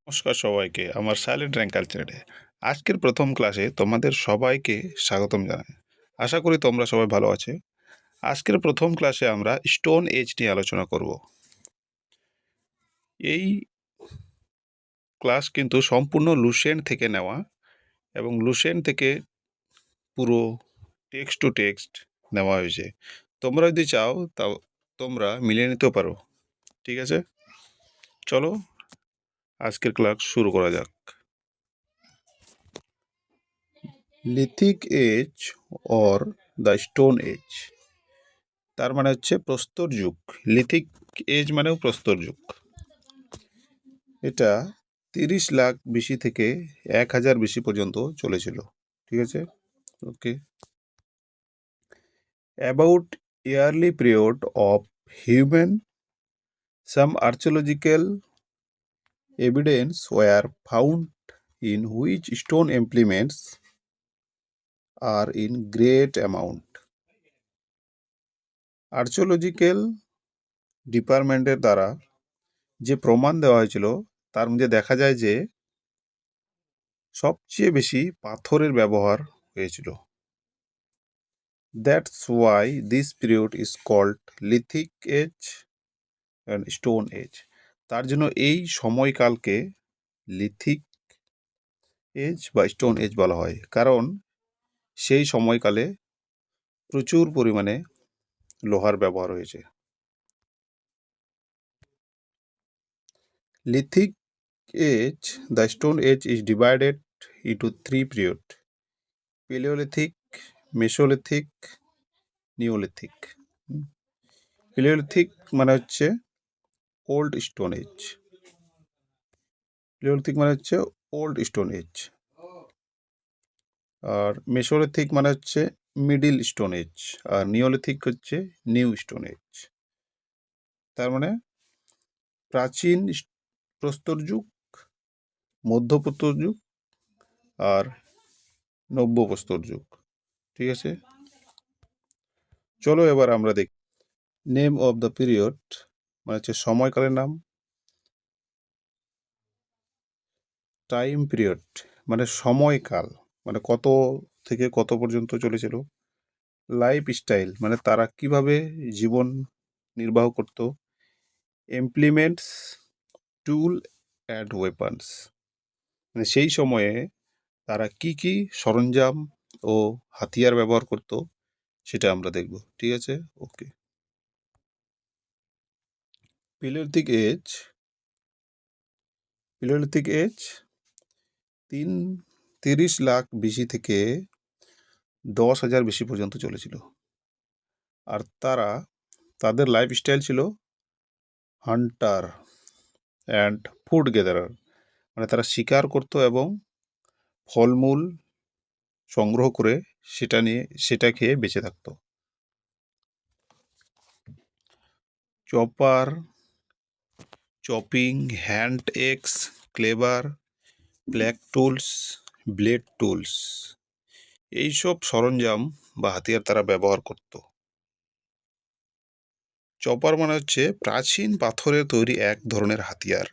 নমস্কার সবাইকে আমার সাইলেন্ট র্যাঙ্ক কালচারে আজকের প্রথম ক্লাসে তোমাদের সবাইকে স্বাগতম জানাই। আশা করি তোমরা সবাই ভালো আছে। আজকের প্রথম ক্লাসে আমরা স্টোন এজ নিয়ে আলোচনা করব। এই ক্লাস কিন্তু সম্পূর্ণ লুসেন্ট থেকে নেওয়া এবং লুসেন্ট থেকে পুরো টেক্সট টু টেক্সট নেওয়া হয়েছে। তোমরা যদি চাও তাও তোমরা মিলিয়ে নিতেও পারো। ঠিক আছে, চলো আজকের ক্লাস শুরু করা যাক। Lithic age or the stone age, তার মানে হচ্ছে প্রস্তর যুগ। লিথিক এজ মানেও প্রস্তর যুগ। এটা 30 লাখ বিসি থেকে 1000 বিসি পর্যন্ত চলেছিল। ঠিক আছে, okay. About early period of human, some archaeological evidence were found in which stone implements are in great amount. Archaeological ডিপার্টমেন্টের দ্বারা যে প্রমাণ দেওয়া হয়েছিল তার মধ্যে দেখা যায় যে সবচেয়ে বেশি পাথরের ব্যবহার হয়েছিল। That's why this period is called lithic age and stone age. তার জন্য এই সময়কালকে লিথিক এজ বা স্টোন এজ বলা হয়, কারণ সেই সময়কালে প্রচুর পরিমাণে লোহার ব্যবহার হয়েছে। Lithic age, the stone age is divided into three periods: Paleolithic, Mesolithic, Neolithic. Paleolithic মানে হচ্ছে ওল্ড স্টোন এজ। প্যালিওলিথিক মানে হচ্ছে ওল্ড স্টোন এজ। আর মেসোলিথিক মানে হচ্ছে মিডিল স্টোন এজ। আর নিওলিথিক হচ্ছে নিউ স্টোন এজ। তার মানে প্রাচীন প্রস্তর যুগ, মধ্যপ্রস্তর যুগ আর নব্য প্রস্তর যুগ। ঠিক আছে, চলো এবার আমরা দেখি। নেম অফ দ্য পিরিয়ড মানে হচ্ছে সময়কালের নাম। টাইম পিরিয়ড মানে সময়কাল, মানে কত থেকে কত পর্যন্ত চলেছিল। লাইফ স্টাইল মানে তারা কিভাবে জীবন নির্বাহ করত। ইমপ্লিমেন্টস, টুল অ্যান্ড ওয়েপন্স মানে সেই সময়ে তারা কি কি সরঞ্জাম ও হাতিয়ার ব্যবহার করত সেটা আমরা দেখব। ঠিক আছে, okay. Palaeolithic age, palaeolithic age 30 lakh BC থেকে 10,000 বিসি পর্যন্ত চলেছিল। আর তাদের লাইফস্টাইল ছিল হান্টার অ্যান্ড ফুড গেদারার, মানে তারা শিকার করত এবং ফলমূল সংগ্রহ করে সেটা খেয়ে বেঁচে থাকত। Chopper, chopping, hand axe, cleaver, black tools, blade tools, এইসব সরঞ্জাম বা হাতিয়ার তারা ব্যবহার করত। চপার মানে হচ্ছে প্রাচীন পাথরের তৈরি এক ধরনের হাতিয়ার।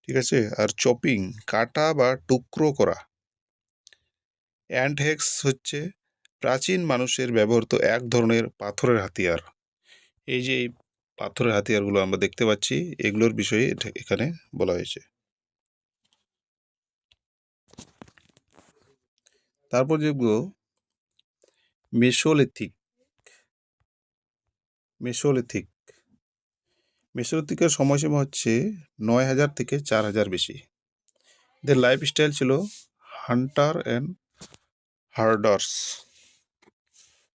ঠিক আছে, আর চপিং কাটা বা টুকরো করা। অ্যান্ড হচ্ছে প্রাচীন মানুষের ব্যবহৃত এক ধরনের পাথরের হাতিয়ার। এই যে এই পাথরের হাতিয়ারগুলো আমরা দেখতে পাচ্ছি, এগুলোর বিষয়ে এখানে বলা হয়েছে। তারপর যেগুলো মেসোলিথিক, মেসোলিথিক মেসোলিথিকের সময়সীমা হচ্ছে 9,000 থেকে 4,000 বেশি। এদের লাইফস্টাইল ছিল হান্টার অ্যান্ড হার্ডার্স।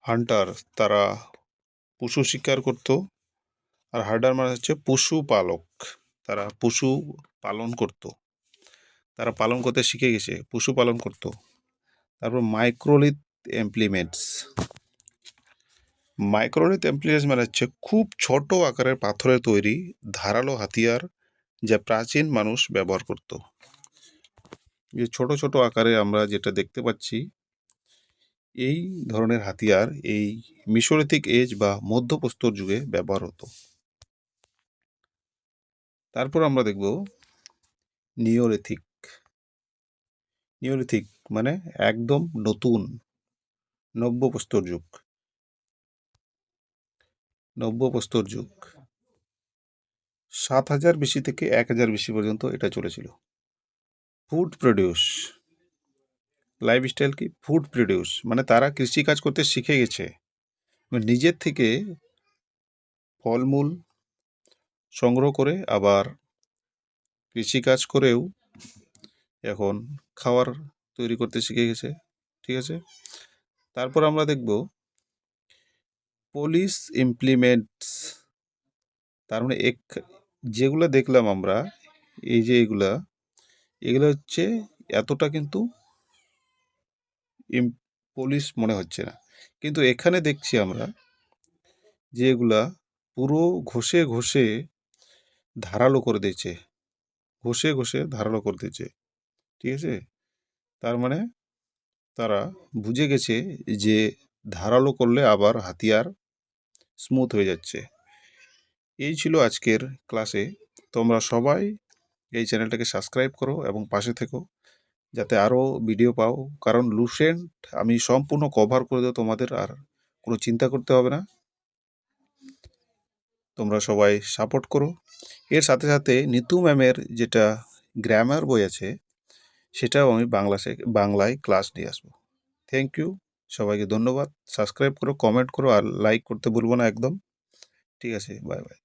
হান্টার তারা পশু শিকার করত, আর হার্ডার মানে হচ্ছে পশুপালক, তারা পশু পালন করত, তারা পালন করতে শিখে গেছে, পশু পালন করত। তারপর মাইক্রোলিথ ইমপ্লিমেন্টস, মাইক্রোলিথ ইমপ্লিমেন্টস মানে হচ্ছে খুব ছোট আকারের পাথরের তৈরি ধারালো হাতিয়ার যা প্রাচীন মানুষ ব্যবহার করত। যে ছোট ছোট আকারে আমরা যেটা দেখতে পাচ্ছি, এই ধরনের হাতিয়ার এই মিসোলিথিক এজ বা মধ্যপ্রস্তর যুগে ব্যবহার হতো। তারপর আমরা দেখব নিওলিথিক। নিওলিথিক মানে একদম নতুন, নব্যপ্রস্তর যুগ। নব্যপ্রস্তর যুগ 7,000 BC থেকে 1,000 BC পর্যন্ত এটা চলেছিল। ফুড প্রডিউস, লাইফস্টাইল কি ফুড প্রডিউস মানে তারা কৃষিকাজ করতে শিখে গেছে, নিজের থেকে ফলমূল সংগ্রহ করে আবার কৃষিকাজ করেও এখন খাবার তৈরি করতে শিখে গেছে। ঠিক আছে, তারপর আমরা দেখব পলিশ ইমপ্লিমেন্টস। তার মানে যেগুলো দেখলাম আমরা, এই যে এগুলো হচ্ছে এতটা কিন্তু পলিশ মনে হচ্ছে না, কিন্তু এখানে দেখছি আমরা যে এগুলা পুরো ঘষে ঘষে ধারালো করে দিয়েছে, ঘষে ঘষে ধারালো করে দিয়েছে। ঠিক আছে, তার মানে তারা বুঝে গেছে যে ধারালো করলে আবার হাতিয়ার স্মুথ হয়ে যাচ্ছে। এই ছিল আজকের ক্লাসে। তোমরা সবাই এই চ্যানেলটাকে সাবস্ক্রাইব করো এবং পাশে থেকো যাতে আরও ভিডিও পাও, কারণ লুসেন্ট আমি সম্পূর্ণ কভার করে দেবো, তোমাদের আর কোনো চিন্তা করতে হবে না। তোমরা সবাই সাপোর্ট করো। এর সাথে সাথে নিতু ম্যামের যেটা গ্রামার বই আছে সেটাও আমি বাংলায় ক্লাস নিয়ে আসবো। থ্যাংক ইউ, সবাইকে ধন্যবাদ। সাবস্ক্রাইব করো, কমেন্ট করো আর লাইক করতে ভুলবো না একদম। ঠিক আছে, বাই বাই।